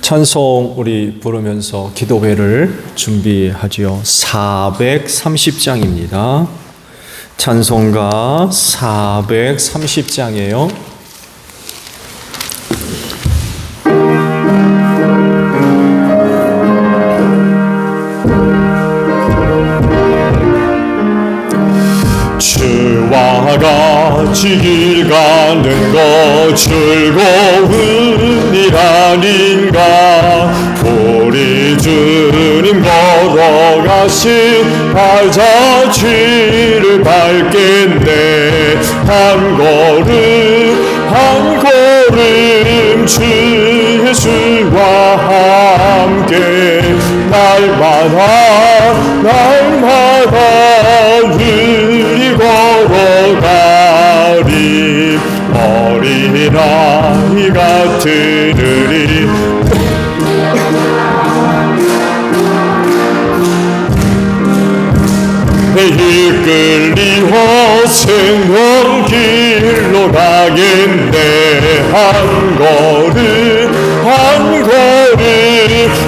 찬송 우리 부르면서 기도회를 준비하지요. 430장입니다. 찬송가 430장이에요. 주와 같이 길 가는 것 즐거운 일 아닌가. 우리 주님 걸어가신 발자취를 밟겠네. 한 걸음 주 예수와 함께 날마다 우리 걸어가리. 어린아이가 들으리. 이끌리어 생명길로 가겠네. 한 걸음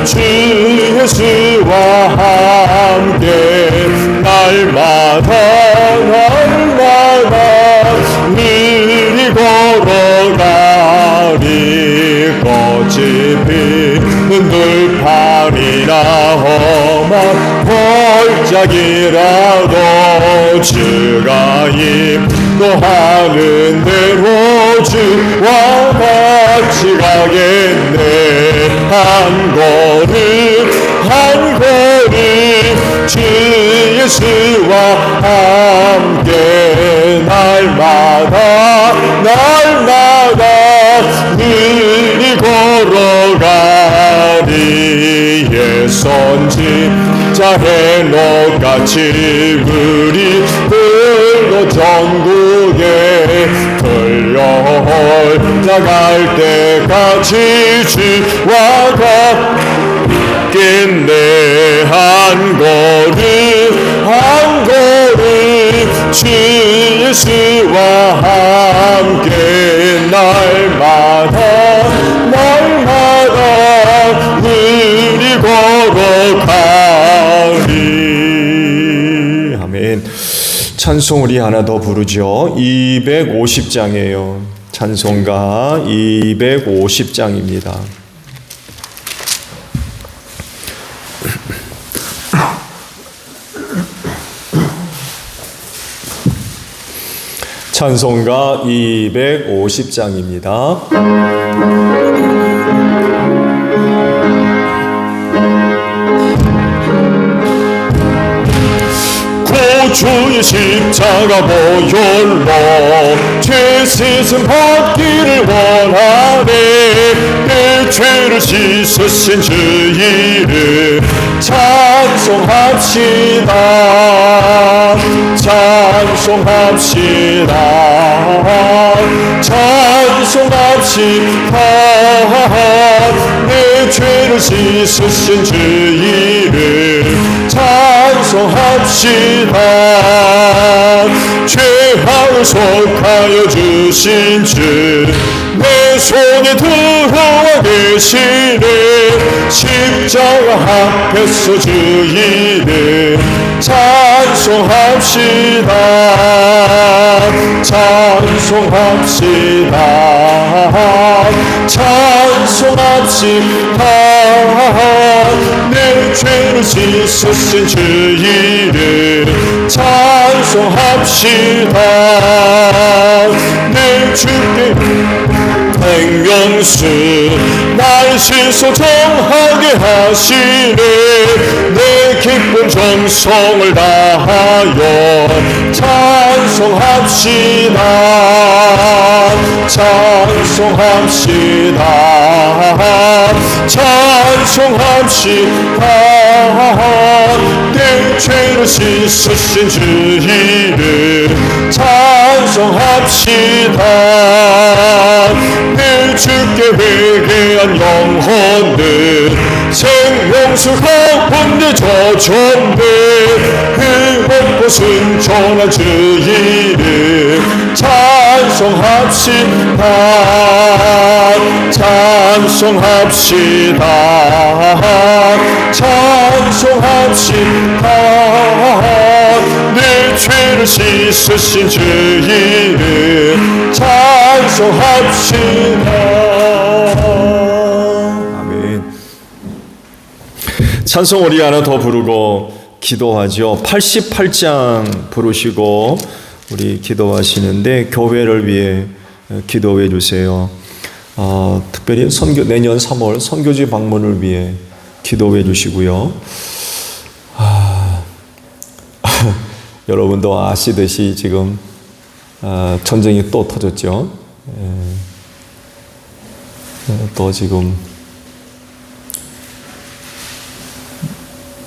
주 예수와 함께 날마다 우리 걸어가리. 꽃이 피는 들판이나 험한 골짜기라도 주가 인도하는 대로 주와 같이 가겠네. 한 걸음 주 예수와 함께 날마다 우리 걸어가리. 예선지자 해놓같이 우리 들고 전국에 들려나갈 때까지 주와 같겠네. 한 걸음 주 예수와 함께 날마다 우리 걸어가리. 아멘. 찬송 우리 하나 더 부르죠. 250장이에요. 찬송가 250장입니다. 찬송가 250장입니다. 주의 십자가 보혈로 죄 씻음 받기를 원하네. 내 죄를 씻으신 주 이름 찬송합시다. 내 죄를 씻으신 주 이름 찬송합시다. 죄악을 속하여 주신 주 내 손에 들어와 계시네. 십자가 앞에서 주 이름 찬송합시다. 내 죄를 씻으신 주 이름 찬송합시다. 내 주께 행명수 날 신소 정하게 하시네. 내 기쁜 정성을 다하여 찬송합시다. 내 죄를 씻으신 주 이름 찬송합시다. 내 주께 회개한 영혼들 생명수 가운데 젖었네. 흠없고 순전한 주 이름 찬송합시다. 찬송합시다. 찬송합시다. 찬송합시다. 내 죄를 씻으신 주이름 찬송합시다. 아멘. 찬송 우리 하나 더 부르고 기도하죠. 88장 부르시고 우리 기도하시는데 교회를 위해 기도해 주세요. 특별히 내년 3월 선교지 방문을 위해 기도해 주시고요. 여러분도 아시듯이 지금 전쟁이 또 터졌죠. 또 지금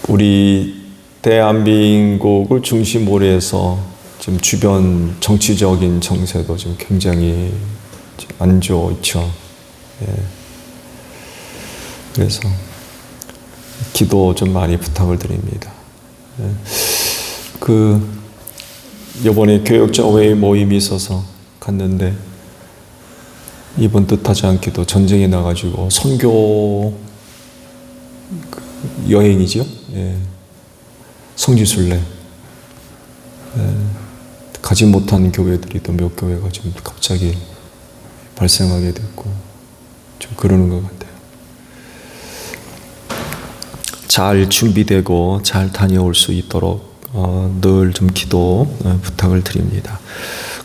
우리 대한민국을 중심으로 해서 지금 주변 정치적인 정세도 지금 굉장히 안 좋죠. 그래서 기도 좀 많이 부탁을 드립니다. 이번에 교역자회 모임이 있어서 갔는데 이번 뜻하지 않게도 전쟁에 나가지고 선교 여행이죠. 성지순례 가지 못한 교회들이 또 몇 교회가 좀 갑자기 발생하게 됐고 좀 그러는 것 같아요. 잘 준비되고 잘 다녀올 수 있도록 늘 좀 기도 부탁을 드립니다.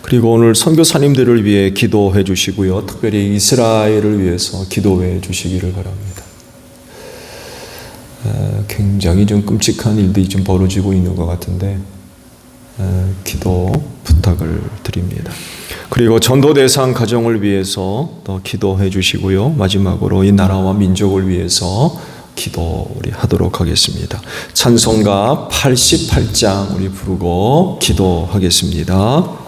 그리고 오늘 선교사님들을 위해 기도해 주시고요. 특별히 이스라엘을 위해서 기도해 주시기를 바랍니다. 굉장히 좀 끔찍한 일들이 좀 벌어지고 있는 것 같은데 기도 부탁을 드립니다. 그리고 전도 대상 가정을 위해서 또 기도해 주시고요. 마지막으로 이 나라와 민족을 위해서 기도 우리 하도록 하겠습니다. 찬송가 88장 우리 부르고 기도하겠습니다.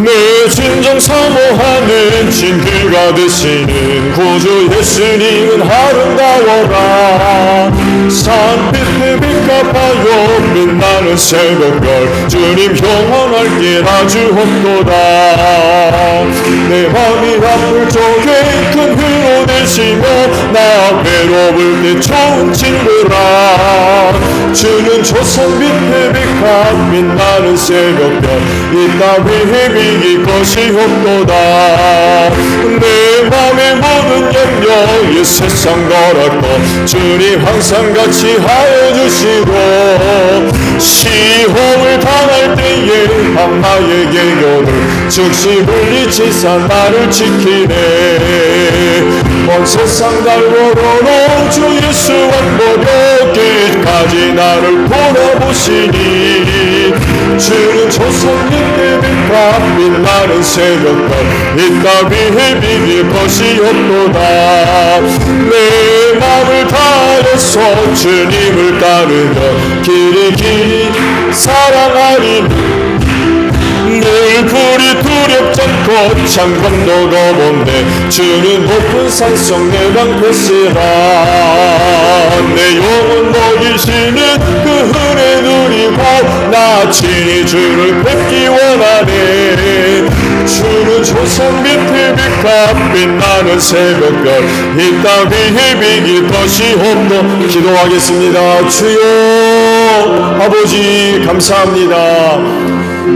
내 진정 사모하는 진들가 되시는 구주 예수님은 아름다워라. 산빛에 빛갚아요 빛나는 새벽별 주님 영원할 길 아주 없도다. 내 맘이 아플 적에 큰 위로 되시며 나 외로울 때 좋은 친구라. 주는 조선 빛에 빛가 빛나는 새벽별 이 따위에 비길 것이 없도다. 내 맘의 모든 염려 이 세상 거라고 주님 항상 같이 하여 주시고 시험을 당할 때에 나에게 오늘 즉시 물리치사 나를 지키네. 먼 세상 달고로로 주 예수 왕보려 끝까지 나를 돌아보시니 주는 조선 빛에 빛과 빛나는 새벽별 이 따위에 비길 것이 없도다. 내 맘을 다해서 주님을 따르며 길이 길이 사랑하리니 늘 불이 두렵지 않고 창건도 검은데 주는 높은 산속 내 방패시라. 내 영혼 먹이시는 그 은혜 누리고 나 친히 주를 뵙기 원하네. 주는 조상 밑에 빛과 빛나는 새벽별 이 따위에 비길 것이 없노. 기도하겠습니다. 주여 아버지 감사합니다.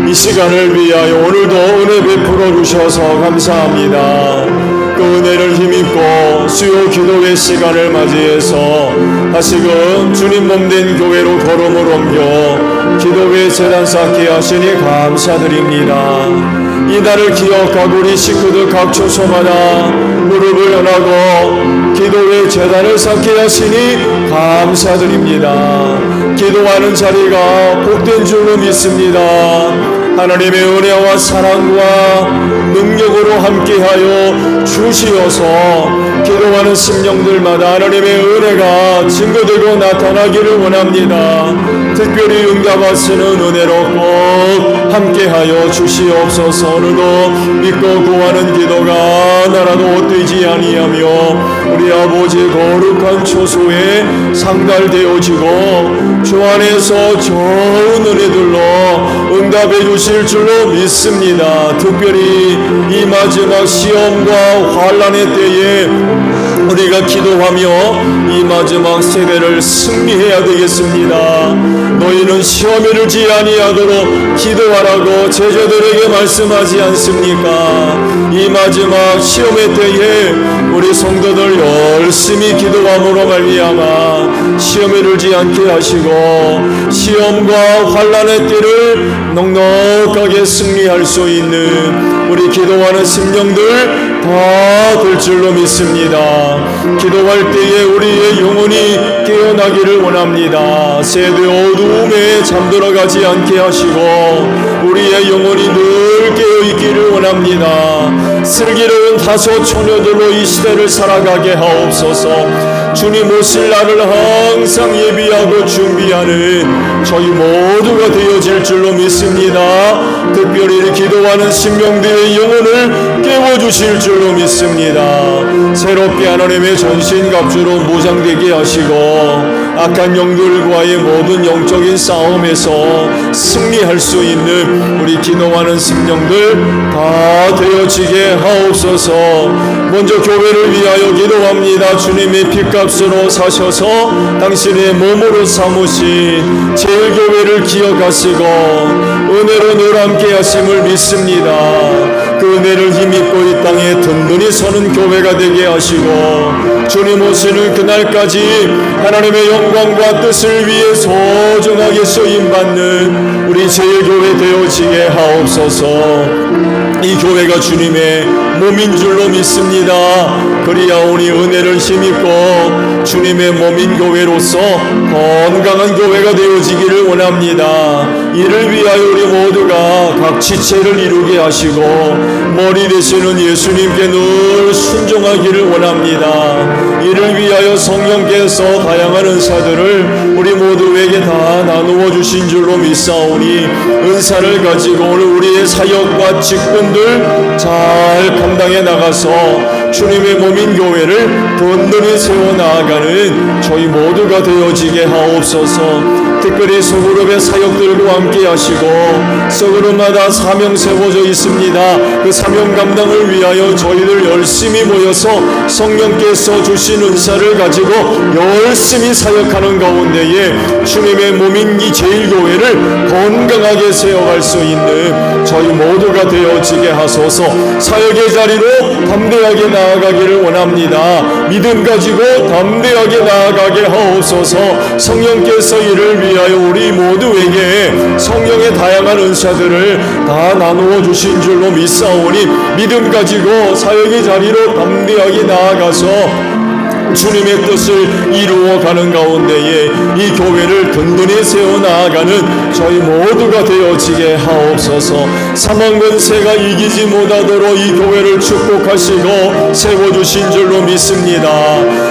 이 시간을 위하여 오늘도 은혜 베풀어 주셔서 감사합니다. 그 은혜를 힘입고 수요 기도의 시간을 맞이해서 다시금 주님 몸된 교회로 걸음을 옮겨 기도의 재단 쌓게 하시니 감사드립니다. 이날을 기억하고 우리 식구들 각 초소마다 무릎을 연하고 기도의 재단을 쌓게 하시니 감사드립니다. 기도하는 자리가 복된 줄로 믿습니다. 하나님의 은혜와 사랑과 능력으로 함께하여 주시어서 기도하는 심령들마다 하나님의 은혜가 증거되고 나타나기를 원합니다. 특별히 응답하시는 은혜로 꼭 함께하여 주시옵소서. 오늘도 믿고 구하는 기도가 나라도 헛되지 아니하며 우리 아버지의 거룩한 초소에 상달되어지고 주 안에서 좋은 은혜들로 응답해 주실 줄로 믿습니다. 특별히 이 마지막 시험과 환난의 때에 우리가 기도하며 이 마지막 세대를 승리해야 되겠습니다. 너희는 시험에 들지 아니하도록 기도하라고 제자들에게 말씀하지 않습니까? 이 마지막 시험의 때에 우리 성도들 열심히 기도함으로 말미암아 시험에 들지 않게 하시고 시험과 환난의 때를 넉넉하게 승리할 수 있는 우리 기도하는 심령들 다 될 줄로 믿습니다. 기도할 때에 우리의 영혼이 깨어나기를 원합니다. 세대 어두움에 잠들어가지 않게 하시고 우리의 영혼이 늘 깨어있기를 원합니다. 슬기로운 다소 처녀들로 이 시대를 살아가게 하옵소서. 주님 오실 날을 항상 예비하고 준비하는 저희 모두가 되어질 줄로 믿습니다. 특별히 기도하는 심령들의 영혼을 깨워주실 줄로 믿습니다. 새롭게 하나님의 전신갑주로 무장되게 하시고 악한 영들과의 모든 영적인 싸움에서 승리할 수 있는 우리 기도하는 심령들 다 되어지게 하옵소서. 먼저 교회를 위하여 기도합니다. 주님의 핏값으로 사셔서 당신의 몸으로 삼으신 제일교회를 기억하시고 은혜로 늘 함께 하심을 믿습니다. 그 은혜를 힘입고 이 땅에 든든히 서는 교회가 되게 하시고 주님 오시는 그날까지 하나님의 영광과 뜻을 위해 소중하게 쓰임받는 우리 제일교회 되어지게 하옵소서. 이 교회가 주님의 몸인 줄로 믿습니다. 그리하오니 은혜를 힘입고 주님의 몸인 교회로서 건강한 교회가 되어지기를 원합니다. 이를 위하여 우리 모두가 각 지체를 이루게 하시고 머리 되시는 예수님께 늘 순종하기를 원합니다. 이를 위하여 성령께서 다양한 은사들을 우리 모두에게 다 나누어 주신 줄로 믿사오니 은사를 가지고 오늘 우리의 사역과 직분들 잘 감당해 나가서 주님의 몸인 교회를 든든히 세워나가는 저희 모두가 되어지게 하옵소서. 특별히 소그룹의 사역들과 함께 하시고 소그룹마다 사명 세워져 있습니다. 그 사명 감당을 위하여 저희들 열심히 모여서 성령께서 주신 은사를 가지고 열심히 사역하는 가운데에 주님의 몸인 이 제일교회를 건강하게 세워갈 수 있는 저희 모두가 되어지게 하소서. 사역의 자리로 담대하게 나아가기를 원합니다. 믿음 가지고 담대하게 나아가게 하옵소서. 성령께서 이를 위하여 우리 모두에게 성령의 다양한 은사들을 다 나누어 주신 줄로 믿사오니 믿음 가지고 사역의 자리로 담대하게 나아가서 주님의 뜻을 이루어가는 가운데에 이 교회를 든든히 세워나가는 저희 모두가 되어지게 하옵소서. 사망 권세가 이기지 못하도록 이 교회를 축복하시고 세워주신 줄로 믿습니다.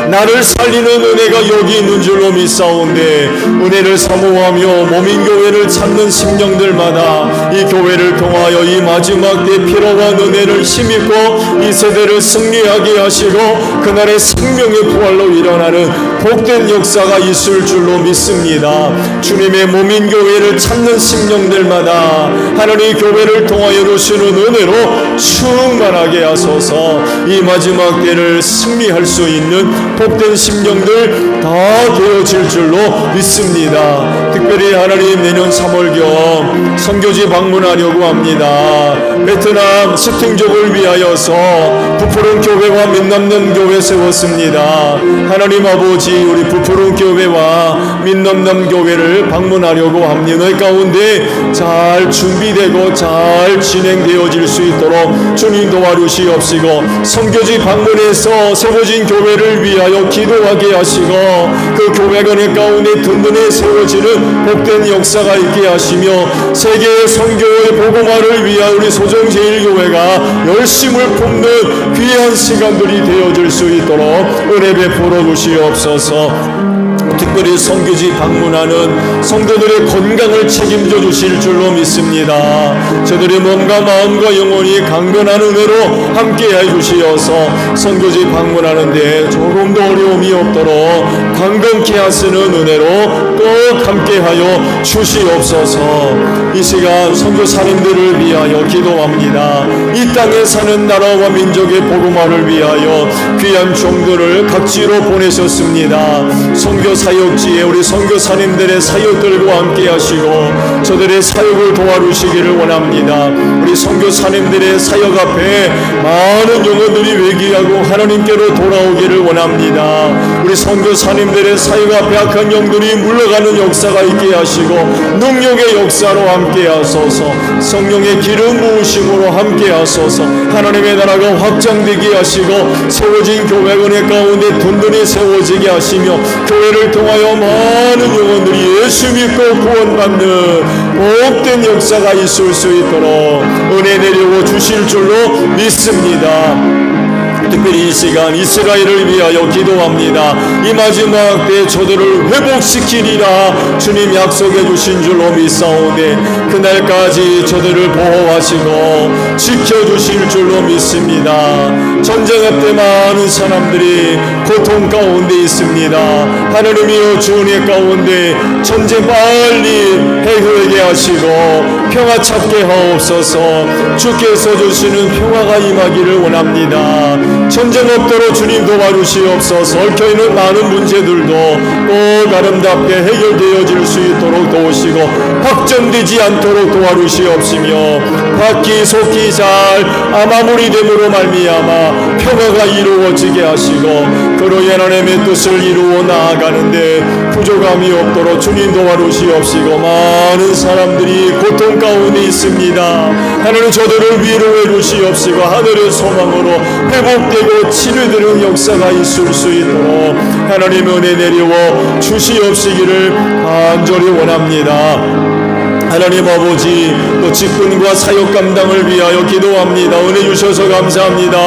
나를 살리는 은혜가 여기 있는 줄로 믿사온데 은혜를 사모하며 몸인 교회를 찾는 심령들마다 이 교회를 통하여 이 마지막 때 필요한 은혜를 힘입고 이 세대를 승리하게 하시고 그날의 생명의 부활로 일어나는 복된 역사가 있을 줄로 믿습니다. 주님의 몸인 교회를 찾는 심령들마다 하나님의 교회를 통하여 주시는 은혜로 충만하게 하소서. 이 마지막 때를 승리할 수 있는 복된 심령들 다 되어질 줄로 믿습니다. 특별히 하나님 내년 3월경 선교지 방문하려고 합니다. 베트남 스팅족을 위하여서 부푸른 교회와 민남는 교회 세웠습니다. 하나님 아버지, 우리 부푸른 교회와 민넘남 교회를 방문하려고 합니다. 너희 가운데 잘 준비되고 잘 진행되어질 수 있도록 주님 도와주시옵시고, 선교지 방문해서 세워진 교회를 위하여 기도하게 하시고, 그 교회가 내 가운데 든든히 세워지는 복된 역사가 있게 하시며, 세계의 선교의 복음화를 위하여 우리 소정제일교회가 열심을 품는 귀한 시간들이 되어질 수 있도록 은혜 베풀어 주시옵소서. 특별히 선교지 방문하는 성도들의 건강을 책임져 주실 줄로 믿습니다. 저들의 몸과 마음과 영혼이 강건한 은혜로 함께해 주시어서 선교지 방문하는데 조금도 어려움이 없도록 강건케 하시는 은혜로 꼭 함께하여 주시옵소서. 이 시간 선교사님들을 위하여 기도합니다. 이 땅에 사는 나라와 민족의 복음화를 위하여 귀한 종들을 각지로 보내셨습니다. 선교 사역지에 우리 선교사님들의 사역들과 함께 하시고 저들의 사역을 도와주시기를 원합니다. 우리 선교사님들의 사역 앞에 많은 영혼들이 회개하고 하나님께로 돌아오기를 원합니다. 우리 선교사님들의 사역 앞에 악한 영들이 물러가는 역사가 있게 하시고 능력의 역사로 함께 하소서. 성령의 기름 부으심으로 함께 하소서. 하나님의 나라가 확장되게 하시고 세워진 교회 은혜 가운데 든든히 세워지게 하시며 교회를 통하여 많은 영혼들이 예수 믿고 구원받는 복된 역사가 있을 수 있도록 은혜 내려 주실 줄로 믿습니다. 특별히 이 시간 이스라엘을 위하여 기도합니다. 이 마지막 때 저들을 회복시키리라 주님 약속해 주신 줄로 믿사오되 그날까지 저들을 보호하시고 지켜주실 줄로 믿습니다. 전쟁 앞에 많은 사람들이 고통 가운데 있습니다. 하나님이여 주 은혜 가운데 전쟁 빨리 해결하게 하시고 평화 찾게 하옵소서. 주께서 주시는 평화가 임하기를 원합니다. 전쟁 없도록 주님 도와주시옵소서. 얽혀있는 많은 문제들도 꼭 아름답게 해결되어질 수 있도록 도우시고 확전되지 않도록 도와주시옵시며 각기 속히 잘 마무리됨으로 말미암아 평화가 이루어지게 하시고 그로 인한 하나님의 뜻을 이루어 나아가는데 부족함이 없도록 주님 도와주시옵시고 많은 사람들이 고통 가운데 있습니다. 하나님 저들을 위로해 주시옵시고 하늘의 소망으로 회복되고 치료되는 역사가 있을 수 있도록 하나님 은혜 내려 주시옵시기를 간절히 원합니다. 하나님 아버지 또 직분과 사역 감당을 위하여 기도합니다. 은혜 주셔서 감사합니다.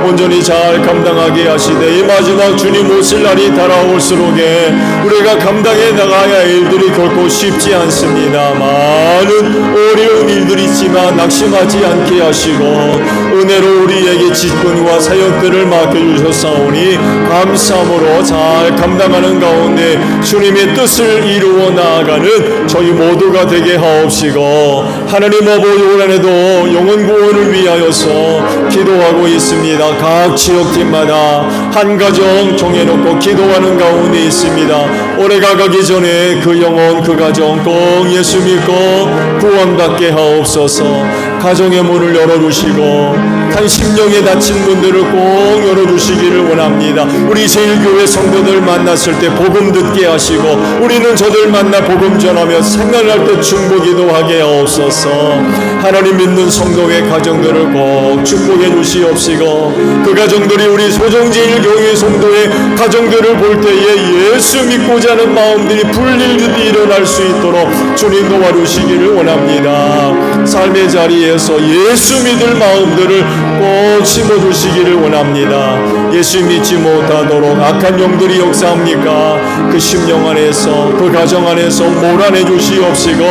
온전히 잘 감당하게 하시되 이 마지막 주님 오실 날이 다가올수록에 우리가 감당해 나가야 할 일들이 결코 쉽지 않습니다. 많은 어려운 일들이 있지만 낙심하지 않게 하시고 은혜로 우리에게 직분과 사역들을 맡겨주셨사오니 감사함으로 잘 감당하는 가운데 주님의 뜻을 이루어 나아가는 저희 모두가 되게 하옵시고 하나님 아버지 올한해도 영혼 구원을 위하여서 기도하고 있습니다. 각 지역팀마다 한 가정 정해놓고 기도하는 가운데 있습니다. 올해가 가기 전에 그 영혼 그 가정 꼭 예수 믿고 구원받게 하옵소서. 가정의 문을 열어주시고 한 심령에 다친 분들을 꼭 열어주시기를 원합니다. 우리 제일교회 성도들 만났을 때 복음 듣게 하시고 우리는 저들 만나 복음 전하며 생각날 때 충복기도 하게 하옵소서. 하나님 믿는 성도의 가정들을 꼭 축복해 주시옵시고 그 가정들이 우리 소정제일교회 성도의 가정들을 볼 때에 예수 믿고자 하는 마음들이 불일듯이 일어날 수 있도록 주님 도와주시기를 원합니다. 삶의 자리에서 예수 믿을 마음들을 꼭 심어주시기를 원합니다. 예수 믿지 못하도록 악한 영들이 역사합니까? 그 심령 안에서 그 가정 안에서 몰아내 주시옵시고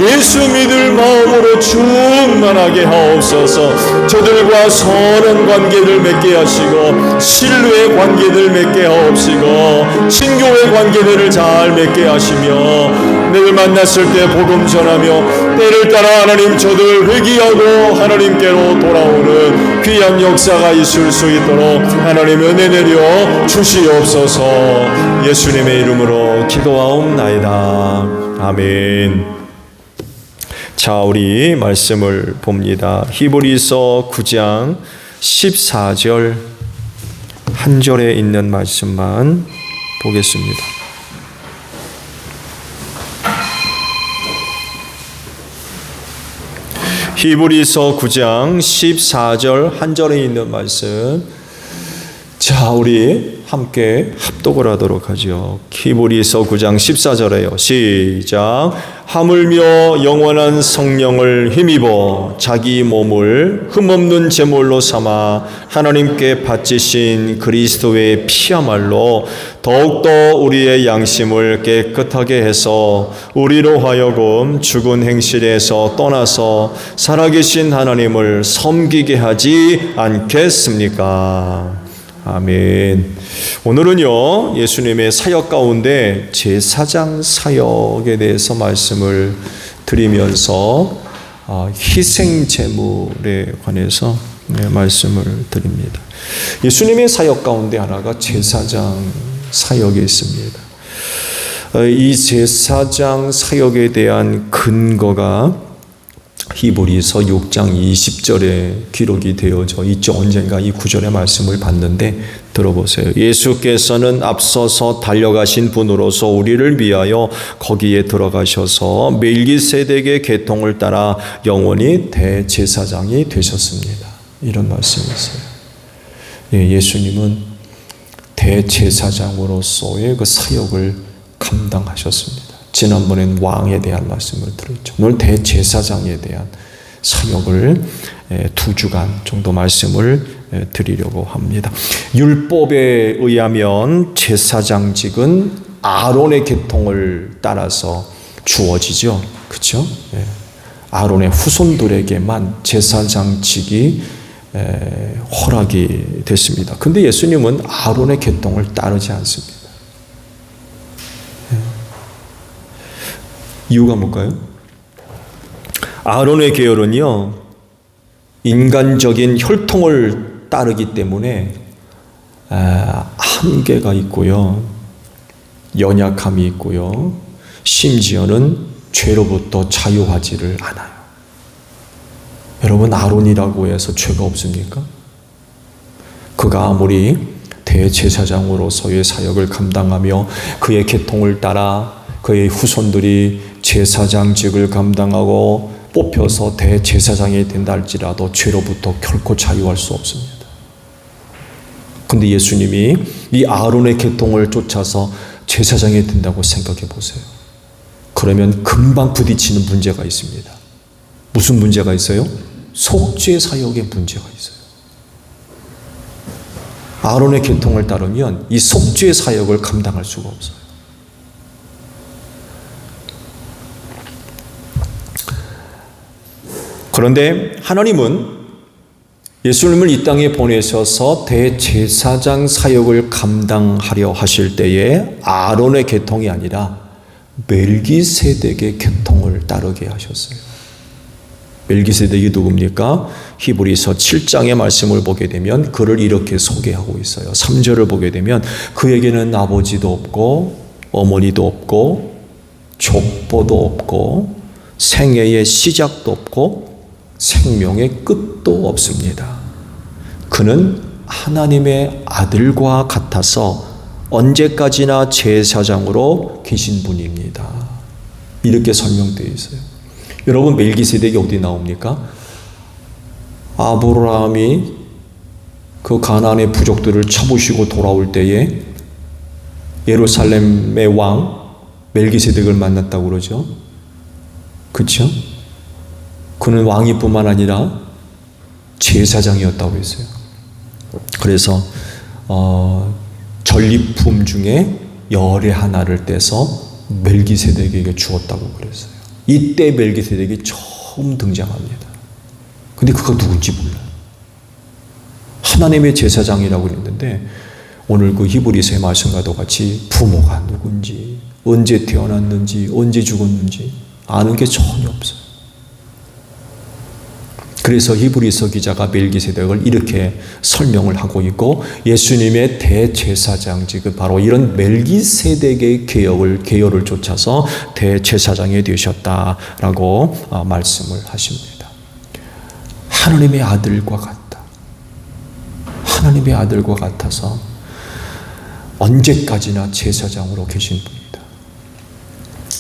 예수 믿을 마음으로 충만하게 하옵소서. 저들과 선한 관계를 맺게 하시고 신뢰의 관계를 맺게 하옵시고 친교의 관계들을 잘 맺게 하시며 늘 만났을 때 복음 전하며 때를 따라 하나님 저들 회개하고 하나님께로 돌아오는 귀한 역사가 있을 수 있도록 하나님 은혜 내려 주시옵소서. 예수님의 이름으로 기도하옵나이다. 아멘. 자, 우리 말씀을 봅니다. 히브리서 9장 14절 한 절에 있는 말씀만 보겠습니다. 히브리서 9장 14절 한 절에 있는 말씀. 자, 우리 함께 합독을 하도록 하죠. 히브리서 9장 14절에요. 시작. 하물며 영원한 성령을 힘입어 자기 몸을 흠없는 제물로 삼아 하나님께 바치신 그리스도의 피야말로 더욱더 우리의 양심을 깨끗하게 해서 우리로 하여금 죽은 행실에서 떠나서 살아계신 하나님을 섬기게 하지 않겠습니까? 아멘. 오늘은요, 예수님의 사역 가운데 제사장 사역에 대해서 말씀을 드리면서 희생 제물에 관해서 말씀을 드립니다. 예수님의 사역 가운데 하나가 제사장 사역에 있습니다. 이 제사장 사역에 대한 근거가 히브리서 6장 20절에 기록이 되어져 있죠. 언젠가 이 구절의 말씀을 봤는데 들어보세요. 예수께서는 앞서서 달려가신 분으로서 우리를 위하여 거기에 들어가셔서 멜기세덱의 계통을 따라 영원히 대제사장이 되셨습니다. 이런 말씀이 있어요. 예수님은 대제사장으로서의 그 사역을 감당하셨습니다. 지난번엔 왕에 대한 말씀을 드렸죠. 오늘 대제사장에 대한 사역을 2주간 정도 말씀을 드리려고 합니다. 율법에 의하면 제사장직은 아론의 계통을 따라서 주어지죠. 그렇죠? 아론의 후손들에게만 제사장직이 허락이 됐습니다. 근데 예수님은 아론의 계통을 따르지 않습니다. 이유가 뭘까요? 아론의 계열은요, 인간적인 혈통을 따르기 때문에 한계가 있고요, 연약함이 있고요, 심지어는 죄로부터 자유하지를 않아요. 여러분, 아론이라고 해서 죄가 없습니까? 그가 아무리 대제사장으로서의 사역을 감당하며 그의 계통을 따라 그의 후손들이 제사장직을 감당하고 뽑혀서 대제사장이 된다 할지라도 죄로부터 결코 자유할 수 없습니다. 근데 예수님이 이 아론의 계통을 쫓아서 제사장이 된다고 생각해 보세요. 그러면 금방 부딪히는 문제가 있습니다. 무슨 문제가 있어요? 속죄 사역에 문제가 있어요. 아론의 계통을 따르면 이 속죄 사역을 감당할 수가 없어요. 그런데 하나님은 예수님을 이 땅에 보내셔서 대제사장 사역을 감당하려 하실 때에 아론의 계통이 아니라 멜기세덱의 계통을 따르게 하셨어요. 멜기세덱이 누굽니까? 히브리서 7장의 말씀을 보게 되면 그를 이렇게 소개하고 있어요. 3절을 보게 되면 그에게는 아버지도 없고 어머니도 없고 족보도 없고 생애의 시작도 없고 생명의 끝도 없습니다. 그는 하나님의 아들과 같아서 언제까지나 제사장으로 계신 분입니다. 이렇게 설명되어 있어요. 여러분, 멜기세덱이 어디 나옵니까? 아브라함이 그 가나안의 부족들을 쳐부시고 돌아올 때에 예루살렘의 왕 멜기세덱을 만났다고 그러죠. 그렇죠? 그는 왕이뿐만 아니라 제사장이었다고 했어요. 그래서 전리품 중에 열의 하나를 떼서 멜기세덱에게 주었다고 그랬어요. 이때 멜기세덱이 처음 등장합니다. 근데 그가 누군지 몰라요. 하나님의 제사장이라고 그랬는데 오늘 그 히브리서의 말씀과도 같이 부모가 누군지, 언제 태어났는지, 언제 죽었는지 아는 게 전혀 없어요. 그래서 히브리서 기자가 멜기세덱을 이렇게 설명을 하고 있고, 예수님의 대제사장직은 바로 이런 멜기세덱의 계열을 쫓아서 대제사장이 되셨다라고 말씀을 하십니다. 하나님의 아들과 같다. 하나님의 아들과 같아서 언제까지나 제사장으로 계신 분이다.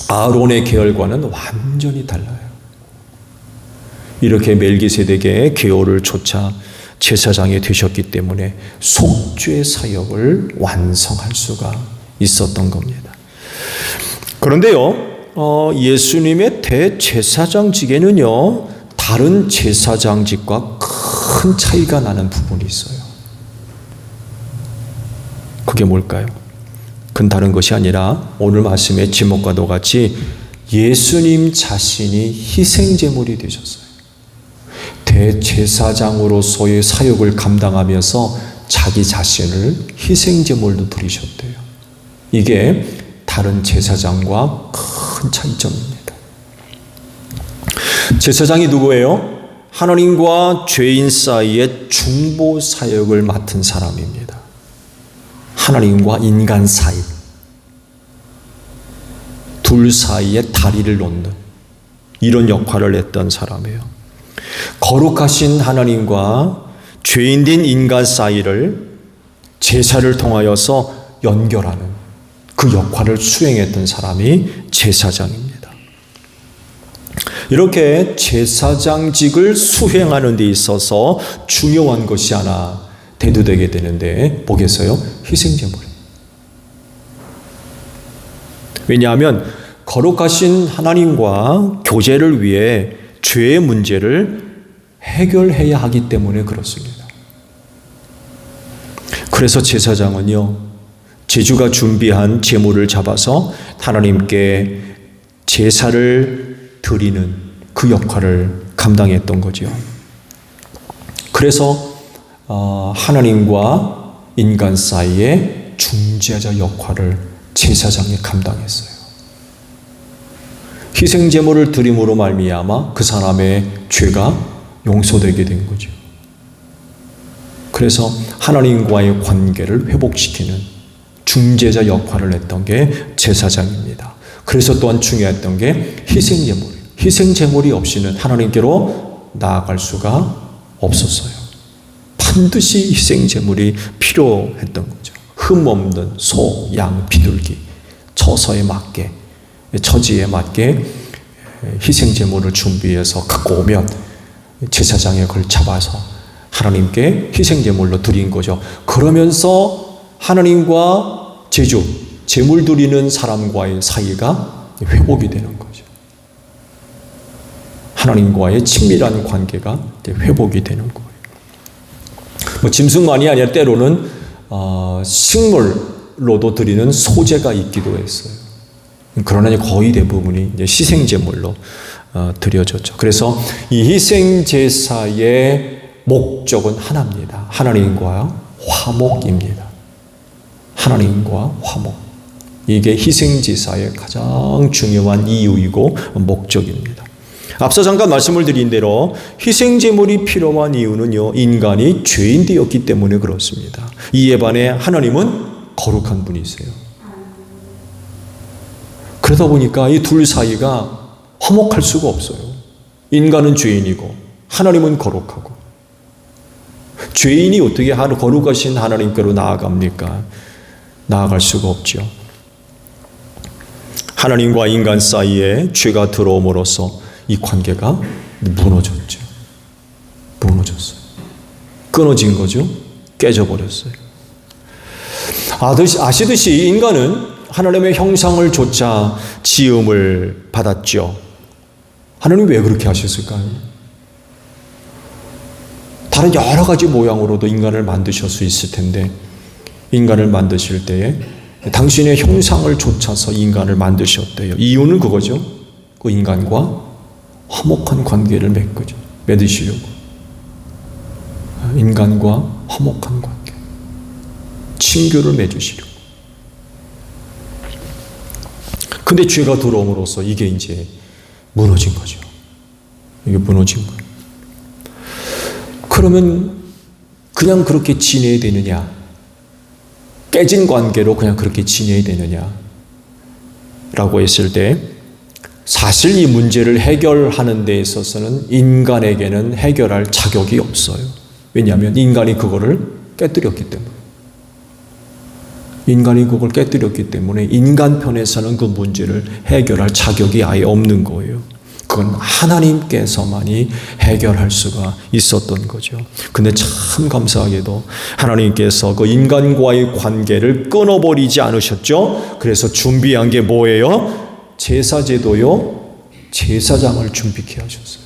아론의 계열과는 완전히 달라요. 이렇게 멜기세덱의 계율을 좇아 제사장이 되셨기 때문에 속죄 사역을 완성할 수가 있었던 겁니다. 그런데요, 예수님의 대제사장직에는요, 다른 제사장직과 큰 차이가 나는 부분이 있어요. 그게 뭘까요? 그건 다른 것이 아니라 오늘 말씀의 제목과도 같이 예수님 자신이 희생제물이 되셨어요. 대제사장으로서의 사역을 감당하면서 자기 자신을 희생제물로 드리셨대요. 이게 다른 제사장과 큰 차이점입니다. 제사장이 누구예요? 하나님과 죄인 사이의 중보 사역을 맡은 사람입니다. 하나님과 인간 사이, 둘 사이에 다리를 놓는 이런 역할을 했던 사람이에요. 거룩하신 하나님과 죄인된 인간 사이를 제사를 통하여서 연결하는 그 역할을 수행했던 사람이 제사장입니다. 이렇게 제사장직을 수행하는 데 있어서 중요한 것이 하나 대두되게 되는데 뭐겠어요? 희생제물이에요. 왜냐하면 거룩하신 하나님과 교제를 위해 죄의 문제를 해결해야 하기 때문에 그렇습니다. 그래서 제사장은요, 제주가 준비한 제물을 잡아서 하나님께 제사를 드리는 그 역할을 감당했던 거죠. 그래서 하나님과 인간 사이의 중재자 역할을 제사장이 감당했어요. 희생제물을 드림으로 말미암아 그 사람의 죄가 용서되게 된 거죠. 그래서 하나님과의 관계를 회복시키는 중재자 역할을 했던 게 제사장입니다. 그래서 또한 중요했던 게 희생제물이에요. 희생제물이 없이는 하나님께로 나아갈 수가 없었어요. 반드시 희생제물이 필요했던 거죠. 흠없는 소, 양, 비둘기, 처소에 맞게, 처지에 맞게 희생제물을 준비해서 갖고 오면 제사장이 그걸 잡아서 하나님께 희생제물로 드린 거죠. 그러면서 하나님과 제물 드리는 사람과의 사이가 회복이 되는 거죠. 하나님과의 친밀한 관계가 회복이 되는 거예요. 짐승만이 아니라 때로는 식물로도 드리는 소제가 있기도 했어요. 그러나 거의 대부분이 이제 희생제물로 드려졌죠. 그래서 이 희생제사의 목적은 하나입니다. 하나님과 화목입니다. 하나님과 화목. 이게 희생제사의 가장 중요한 이유이고 목적입니다. 앞서 잠깐 말씀을 드린 대로 희생제물이 필요한 이유는요, 인간이 죄인 되었기 때문에 그렇습니다. 이에 반해 하나님은 거룩한 분이세요. 그러다 보니까 이 둘 사이가 화목할 수가 없어요. 인간은 죄인이고 하나님은 거룩하고, 죄인이 어떻게 거룩하신 하나님께로 나아갑니까? 나아갈 수가 없죠. 하나님과 인간 사이에 죄가 들어옴으로써 이 관계가 무너졌죠. 무너졌어요. 끊어진 거죠. 깨져버렸어요. 아시듯이 인간은 하나님의 형상을 조차 지음을 받았죠. 하나님 왜 그렇게 하셨을까요? 다른 여러 가지 모양으로도 인간을 만드실 수 있을 텐데, 인간을 만드실 때에 당신의 형상을 좇아서 인간을 만드셨대요. 이유는 그거죠. 그 인간과 화목한 관계를 맺으시려고. 인간과 화목한 관계, 친교를 맺으시려고. 근데 죄가 들어옴으로써 이게 이제 무너진 거죠. 이게 무너진 거예요. 그러면 그냥 그렇게 지내야 되느냐? 깨진 관계로 그냥 그렇게 지내야 되느냐? 라고 했을 때, 사실 이 문제를 해결하는 데 있어서는 인간에게는 해결할 자격이 없어요. 왜냐하면 인간이 그거를 깨뜨렸기 때문에. 인간이 그걸 깨뜨렸기 때문에 인간 편에서는 그 문제를 해결할 자격이 아예 없는 거예요. 그건 하나님께서만이 해결할 수가 있었던 거죠. 근데 참 감사하게도 하나님께서 그 인간과의 관계를 끊어버리지 않으셨죠. 그래서 준비한 게 뭐예요? 제사제도요. 제사장을 준비케 하셨어요.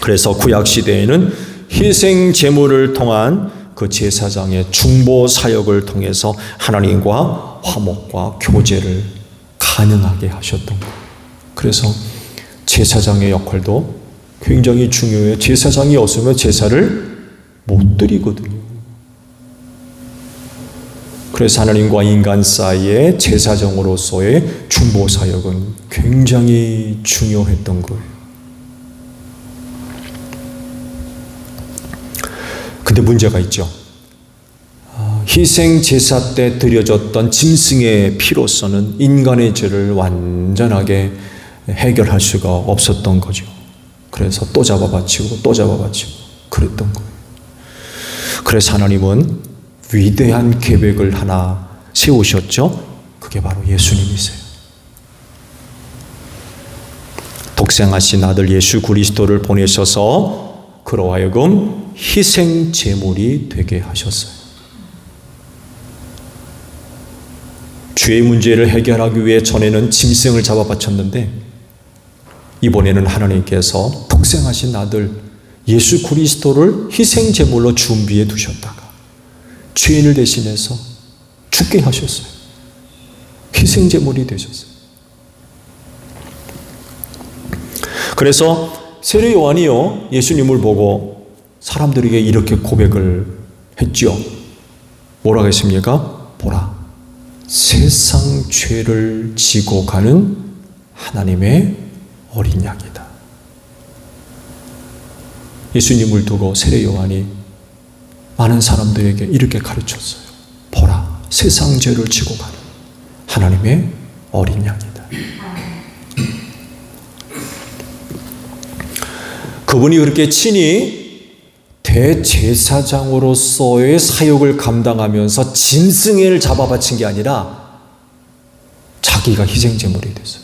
그래서 구약시대에는 희생 제물을 통한 그 제사장의 중보 사역을 통해서 하나님과 화목과 교제를 가능하게 하셨던 거예요. 그래서 제사장의 역할도 굉장히 중요해요. 제사장이 없으면 제사를 못 드리거든요. 그래서 하나님과 인간 사이의 제사장으로서의 중보 사역은 굉장히 중요했던 거예요. 근데 문제가 있죠. 희생 제사 때 드려졌던 짐승의 피로서는 인간의 죄를 완전하게 해결할 수가 없었던 거죠. 그래서 또 잡아 바치고 또 잡아 바치고 그랬던 거예요. 그래서 하나님은 위대한 계획을 하나 세우셨죠. 그게 바로 예수님이세요. 독생하신 아들 예수 그리스도를 보내셔서 그로 하여금 희생 제물이 되게 하셨어요. 죄의 문제를 해결하기 위해 전에는 짐승을 잡아 바쳤는데 이번에는 하나님께서 독생하신 아들 예수 그리스도를 희생 제물로 준비해 두셨다가 죄인을 대신해서 죽게 하셨어요. 희생 제물이 되셨어요. 그래서 세례 요한이요 예수님을 보고 사람들에게 이렇게 고백을 했죠. 뭐라고 했습니까? 보라, 세상 죄를 지고 가는 하나님의 어린 양이다. 예수님을 두고 세례 요한이 많은 사람들에게 이렇게 가르쳤어요. 보라, 세상 죄를 지고 가는 하나님의 어린 양이다. 그분이 그렇게 친히 대제사장으로서의 사역을 감당하면서 짐승을 잡아 바친 게 아니라 자기가 희생제물이 됐어요.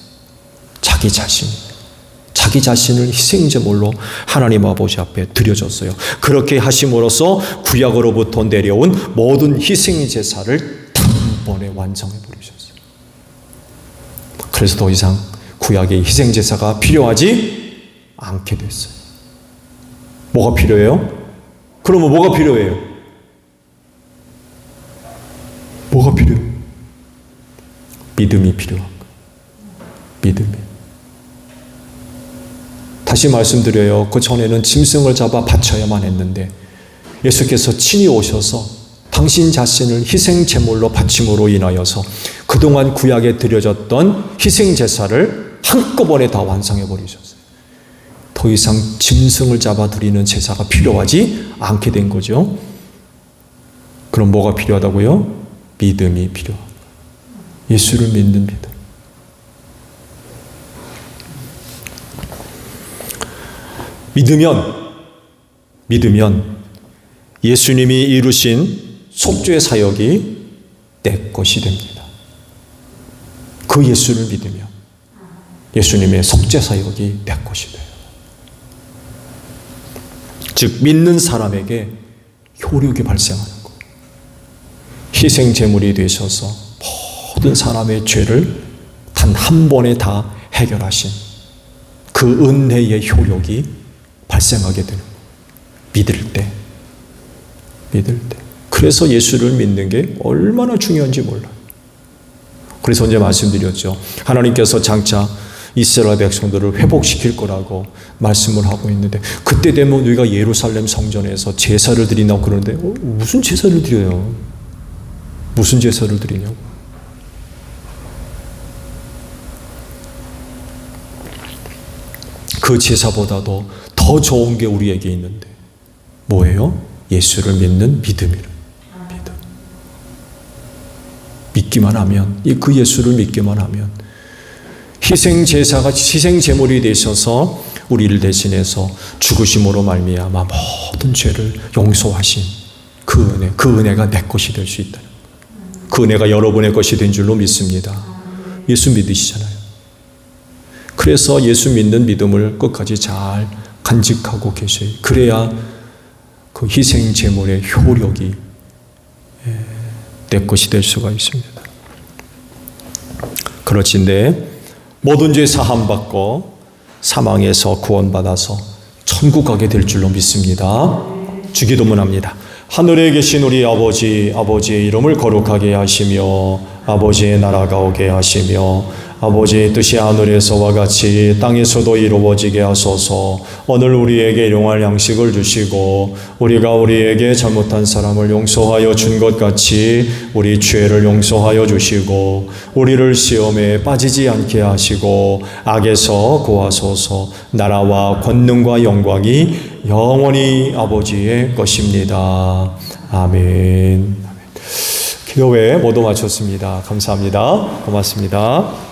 자기 자신을 희생제물로 하나님 아버지 앞에 드려졌어요. 그렇게 하심으로써 구약으로부터 내려온 모든 희생제사를 단번에 완성해 버리셨어요. 그래서 더 이상 구약의 희생제사가 필요하지 않게 됐어요. 뭐가 필요해요? 그러면 뭐가 필요해요? 뭐가 필요해요? 믿음이 필요한 거예요. 믿음이. 다시 말씀드려요. 그 전에는 짐승을 잡아 바쳐야만 했는데 예수께서 친히 오셔서 당신 자신을 희생제물로 바침으로 인하여서 그동안 구약에 드려졌던 희생제사를 한꺼번에 다 완성해 버리셨어요. 더 이상 짐승을 잡아 드리는 제사가 필요하지 않게 된 거죠. 그럼 뭐가 필요하다고요? 믿음이 필요한 거예요. 예수를 믿는 믿음. 믿으면 예수님이 이루신 속죄 사역이 내 것이 됩니다. 그 예수를 믿으면 예수님의 속죄 사역이 내 것이 돼요. 즉 믿는 사람에게 효력이 발생하는 것. 희생 제물이 되셔서 모든 사람의 죄를 단 한 번에 다 해결하신 그 은혜의 효력이 발생하게 되는 거예요. 믿을 때. 그래서 예수를 믿는 게 얼마나 중요한지 몰라요. 그래서 언제 말씀드렸죠. 하나님께서 장차 이스라엘 백성들을 회복시킬 거라고 말씀을 하고 있는데 그때 되면 우리가 예루살렘 성전에서 제사를 드린다고 그러는데 무슨 제사를 드려요? 무슨 제사를 드리냐고. 그 제사보다도 더 좋은 게 우리에게 있는데 뭐예요? 예수를 믿는 믿음이라. 믿음. 믿기만 하면 그 예수를 믿기만 하면 희생제사가 희생제물이 되셔서 우리를 대신해서 죽으심으로 말미암아 모든 죄를 용서하신 그 은혜가 내 것이 될 수 있다. 그 은혜가 여러분의 것이 된 줄로 믿습니다. 예수 믿으시잖아요. 그래서 예수 믿는 믿음을 끝까지 잘 간직하고 계셔요. 그래야 그 희생 제물의 효력이 내 것이 될 수가 있습니다. 그렇진데 모든 죄 사함 받고 사망에서 구원받아서 천국 가게 될 줄로 믿습니다. 주기도문합니다. 하늘에 계신 우리 아버지, 아버지의 이름을 거룩하게 하시며 아버지의 나라가 오게 하시며 아버지의 뜻이 하늘에서와 같이 땅에서도 이루어지게 하소서. 오늘 우리에게 일용할 양식을 주시고 우리가 우리에게 잘못한 사람을 용서하여 준 것 같이 우리 죄를 용서하여 주시고 우리를 시험에 빠지지 않게 하시고 악에서 구하소서. 나라와 권능과 영광이 영원히 아버지의 것입니다. 아멘. 기도회 모두 마쳤습니다. 감사합니다. 고맙습니다.